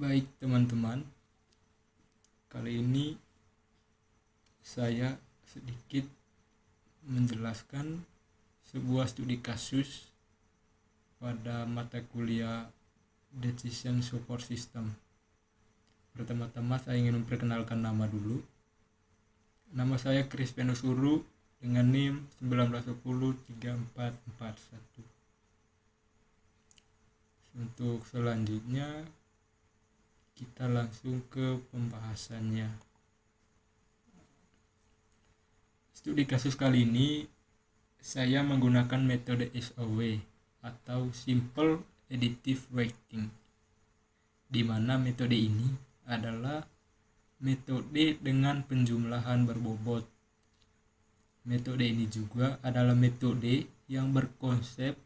Baik teman-teman, kali ini saya sedikit menjelaskan sebuah studi kasus pada mata kuliah Decision Support System. Pertama-tama saya ingin memperkenalkan nama dulu. Nama saya Chris Penusuru dengan NIM 19103441. Untuk selanjutnya kita langsung ke pembahasannya. Studi kasus kali ini saya menggunakan metode SOW atau Simple Additive Weighting, di mana metode ini adalah metode dengan penjumlahan berbobot. Metode ini juga adalah metode yang berkonsep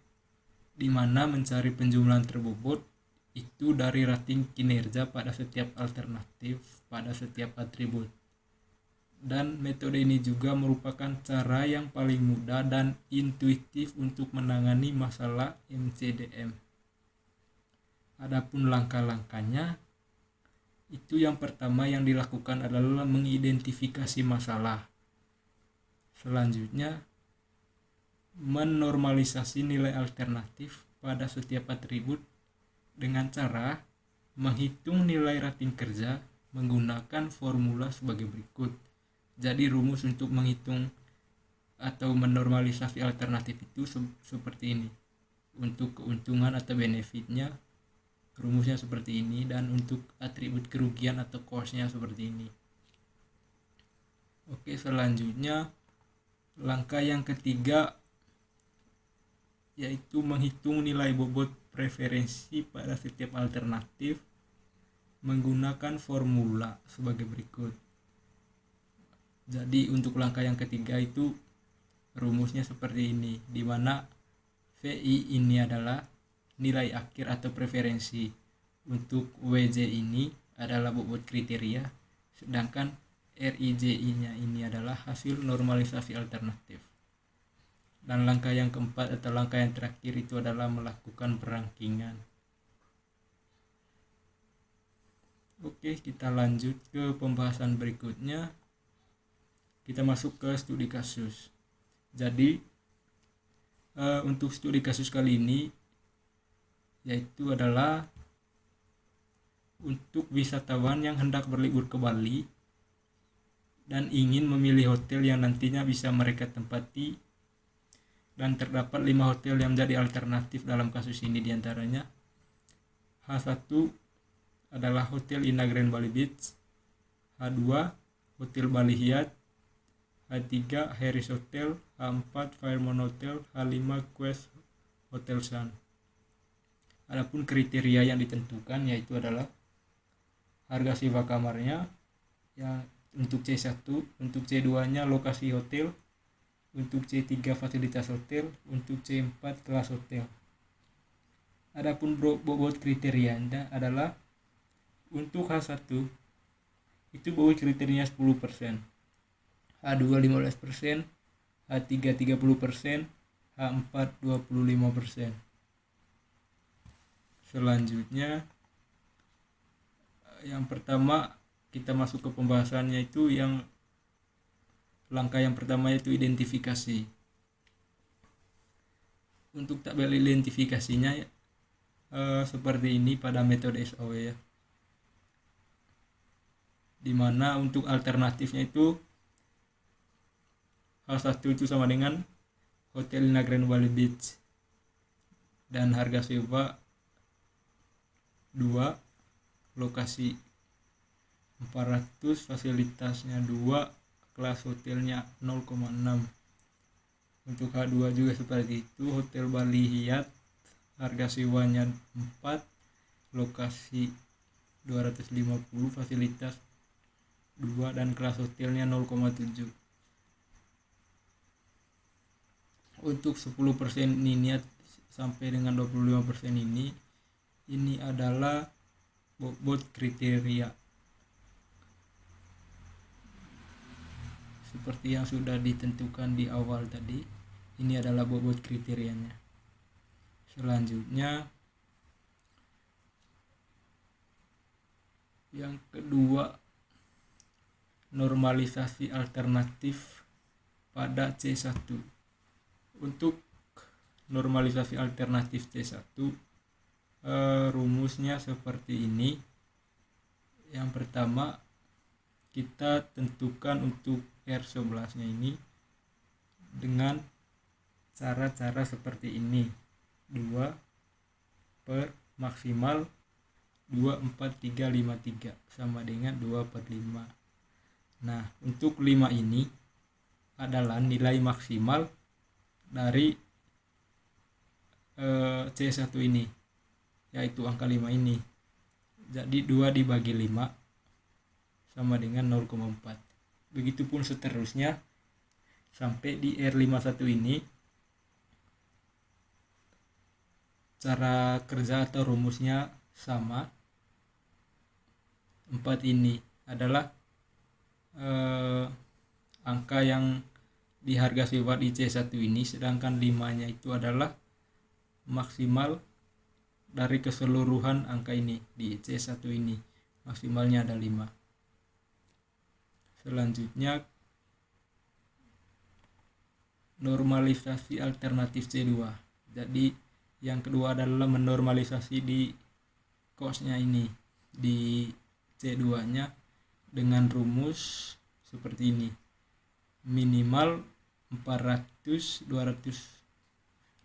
di mana mencari penjumlahan terbobot itu dari rating kinerja pada setiap alternatif pada setiap atribut. Dan metode ini juga merupakan cara yang paling mudah dan intuitif untuk menangani masalah MCDM. Adapun langkah-langkahnya, itu yang pertama yang dilakukan adalah mengidentifikasi masalah. Selanjutnya, menormalisasi nilai alternatif pada setiap atribut dengan cara menghitung nilai rating kerja menggunakan formula sebagai berikut. Jadi rumus untuk menghitung atau menormalisasi alternatif itu seperti ini. Untuk keuntungan atau benefitnya rumusnya seperti ini, dan untuk atribut kerugian atau cost-nya seperti ini. Oke, selanjutnya langkah yang ketiga yaitu menghitung nilai bobot preferensi pada setiap alternatif menggunakan formula sebagai berikut. Jadi untuk langkah yang ketiga itu rumusnya seperti ini, di mana VI ini adalah nilai akhir atau preferensi, untuk WJ ini adalah bobot kriteria, sedangkan RIJI-nya ini adalah hasil normalisasi alternatif. Dan langkah yang keempat atau langkah yang terakhir itu adalah melakukan perangkingan. Oke, kita lanjut ke pembahasan berikutnya. Kita masuk ke studi kasus. Jadi untuk studi kasus kali ini yaitu adalah untuk wisatawan yang hendak berlibur ke Bali dan ingin memilih hotel yang nantinya bisa mereka tempati. Dan terdapat 5 hotel yang menjadi alternatif dalam kasus ini, diantaranya H1 adalah Hotel Indah Grand Bali Beach, H2 Hotel Bali Hyatt, H3 Harris Hotel, H4 Fairmont Hotel, H5 Quest Hotel Sun. Adapun kriteria yang ditentukan yaitu adalah harga sewa kamarnya yang untuk C1, untuk C2-nya lokasi hotel, untuk C3 fasilitas hotel, untuk C4 kelas hotel. Adapun bobot kriterianya adalah untuk H1 itu bobot kriterianya 10%, H2 15%, H3 30%, H4 25%. Selanjutnya yang pertama kita masuk ke pembahasannya, itu yang langkah yang pertama yaitu identifikasi. Untuk tabel identifikasinya seperti ini pada metode SOW ya. Dimana untuk alternatifnya itu H1 itu sama dengan Hotel Indah Grand Bali Beach dan harga sewa 2, lokasi 400, fasilitasnya 2, kelas hotelnya 0,6. Untuk H2 juga seperti itu, Hotel Bali Hyatt, harga sewanya 4, lokasi 250, fasilitas 2, dan kelas hotelnya 0,7. Untuk 10% ini sampai dengan 25% ini adalah bobot kriteria seperti yang sudah ditentukan di awal tadi. Ini adalah bobot kriterianya. Selanjutnya Yang kedua, normalisasi alternatif pada C1. Untuk normalisasi alternatif C1, rumusnya seperti ini. Yang pertama, kita tentukan untuk R11 nya ini dengan cara-cara seperti ini. 2 per maksimal 2, 4, 3, 5, 3 sama dengan 2 per 5. Nah, untuk 5 ini adalah nilai maksimal dari C1 ini, yaitu angka 5 ini. Jadi 2 dibagi 5 sama dengan 0,4. Begitupun seterusnya sampai di R51 ini. Cara kerja atau rumusnya sama. 4 ini adalah angka yang di harga sifat di C1 ini, sedangkan 5-nya itu adalah maksimal dari keseluruhan angka ini di C1 ini. Maksimalnya ada 5. Selanjutnya, normalisasi alternatif C2. Jadi yang kedua adalah menormalisasi di cosnya ini, di C2 nya dengan rumus seperti ini. Minimal 400, 200,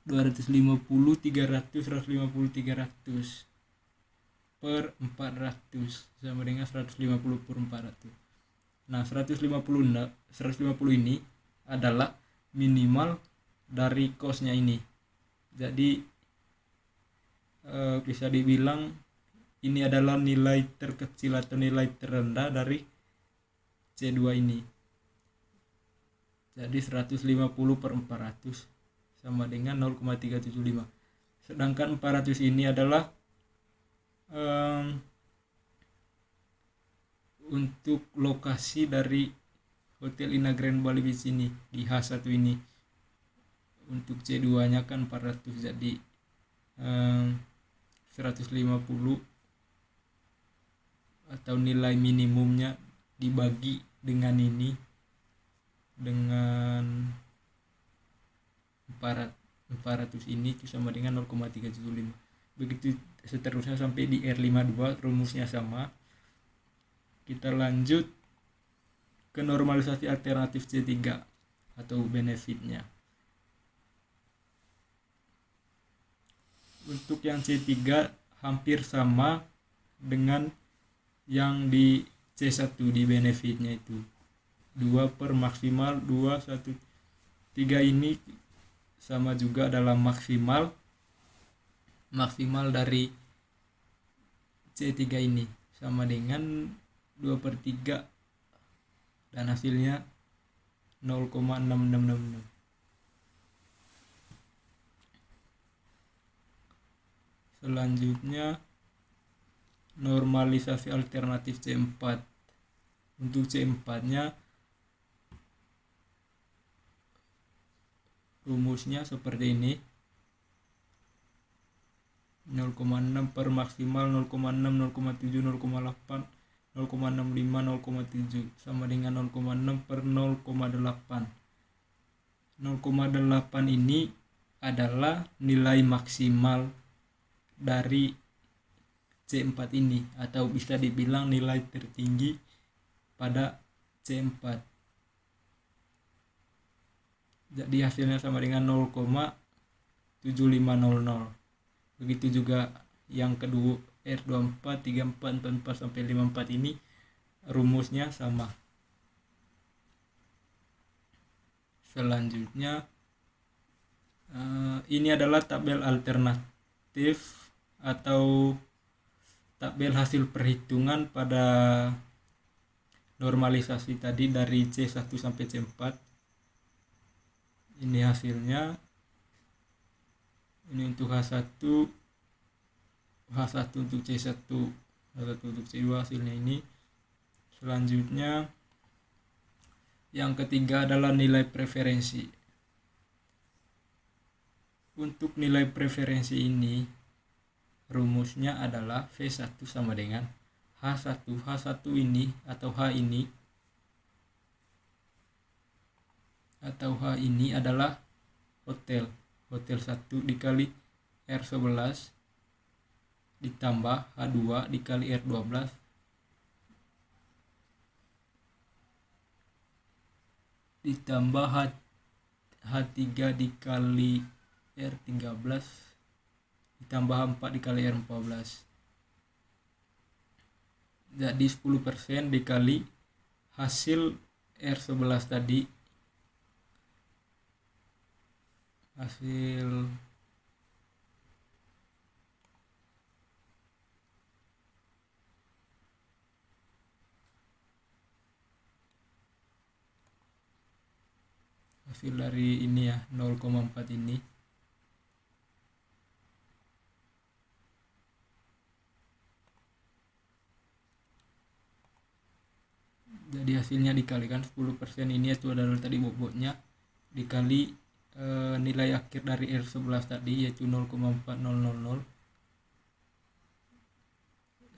250, 300, 150, 300 per 400 sama dengan 150 per 400. Nah, 150 ini adalah minimal dari cosnya ini. Jadi bisa dibilang ini adalah nilai terkecil atau nilai terendah dari C2 ini. Jadi 150 per 400 sama dengan 0,375. Sedangkan 400 ini adalah untuk lokasi dari Hotel Ina Grand Bali Beach ini di H1 ini. Untuk C2 nya kan 400, jadi 150 atau nilai minimumnya dibagi dengan ini, dengan 400 ini itu sama dengan 0,375. Begitu seterusnya sampai di R52, rumusnya sama. Kita lanjut ke normalisasi alternatif C3 atau benefitnya. Untuk yang C3 hampir sama dengan yang di C1 di benefitnya itu. 2 per maksimal 2, 1, 3 ini sama juga dalam maksimal dari C3 ini sama dengan 2 per 3 dan hasilnya 0,6666. Selanjutnya normalisasi alternatif C4. Untuk C4 nya rumusnya seperti ini. 0,6 per maksimal 0,6, 0,7, 0,8, 0,65, 0,7 sama dengan 0,6 per 0,8. 0,8 ini adalah nilai maksimal dari C4 ini, atau bisa dibilang nilai tertinggi pada C4. Jadi hasilnya sama dengan 0,7500. Begitu juga yang kedua R24, 34, 44 sampai 54 ini rumusnya sama. Selanjutnya ini adalah tabel alternatif atau tabel hasil perhitungan pada normalisasi tadi dari C1 sampai C4. Ini hasilnya. Ini untuk H1 untuk C1, H1 untuk C2 hasilnya ini. Selanjutnya yang ketiga adalah nilai preferensi. Untuk nilai preferensi ini rumusnya adalah V1 sama dengan H1 ini atau H ini adalah hotel 1 dikali R11 ditambah H2 dikali R12 ditambah H3 dikali R13 ditambah H4 dikali R14. Jadi 10% dikali hasil R11 tadi, hasil dari ini ya, 0,4 ini. Jadi hasilnya dikalikan 10% ini itu adalah tadi bobotnya dikali nilai akhir dari R11 tadi yaitu 0,4000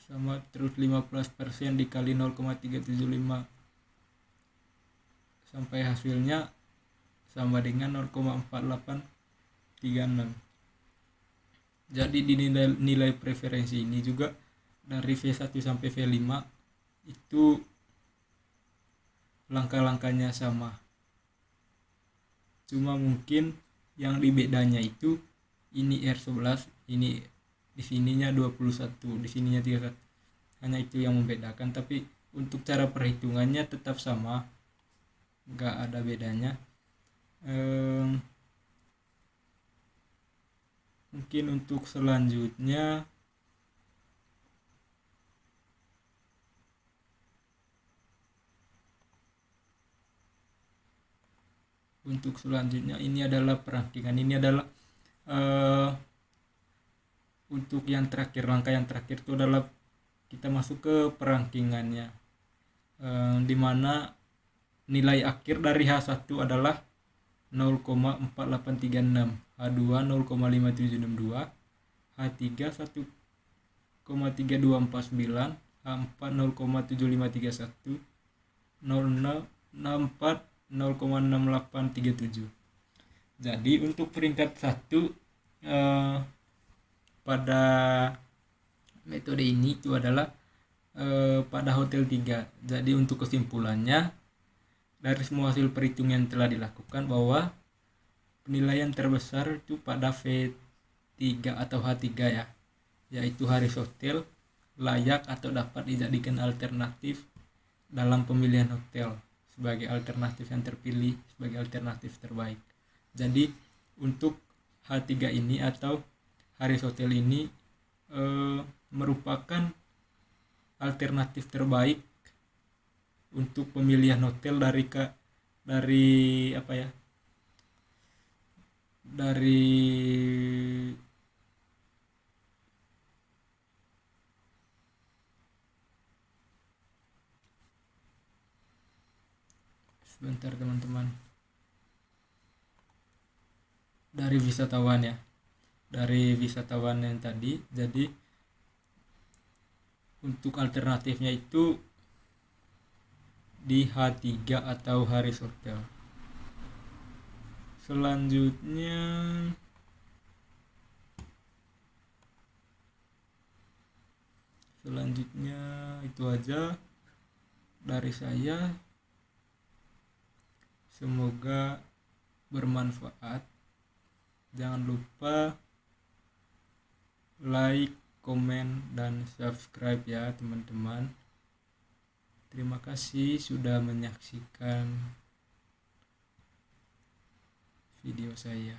sama terus 15% dikali 0,375 sampai hasilnya sama dengan 0,4836. Jadi di nilai preferensi ini juga dari V1 sampai V5 itu langkah-langkahnya sama. Cuma mungkin yang dibedanya itu ini R11, ini di sininya 21, di sininya 31. Hanya itu yang membedakan, tapi untuk cara perhitungannya tetap sama. Enggak ada bedanya. Mungkin untuk selanjutnya ini adalah perankingan. Ini adalah untuk yang terakhir, langkah yang terakhir itu adalah kita masuk ke perankingannya, dimana nilai akhir dari H1 adalah 0,4836, H2 0,5762, H3 1,3249, H4 0,7531, 0,64 0,6837. Jadi untuk peringkat 1 pada metode ini itu adalah pada hotel 3. Jadi untuk kesimpulannya dari semua hasil perhitungan yang telah dilakukan bahwa penilaian terbesar itu pada V3 atau H3 ya, yaitu Harris Hotel layak atau dapat dijadikan alternatif dalam pemilihan hotel sebagai alternatif yang terpilih sebagai alternatif terbaik. Jadi untuk H3 ini atau Harris Hotel ini merupakan alternatif terbaik untuk pemilihan hotel dari sebentar teman-teman, dari wisatawan ya, dari wisatawan yang tadi. Jadi untuk alternatifnya itu di H3 atau Harris Hotel. Selanjutnya itu aja dari saya. Semoga bermanfaat. Jangan lupa like, komen, dan subscribe ya teman-teman. Terima kasih sudah menyaksikan video saya.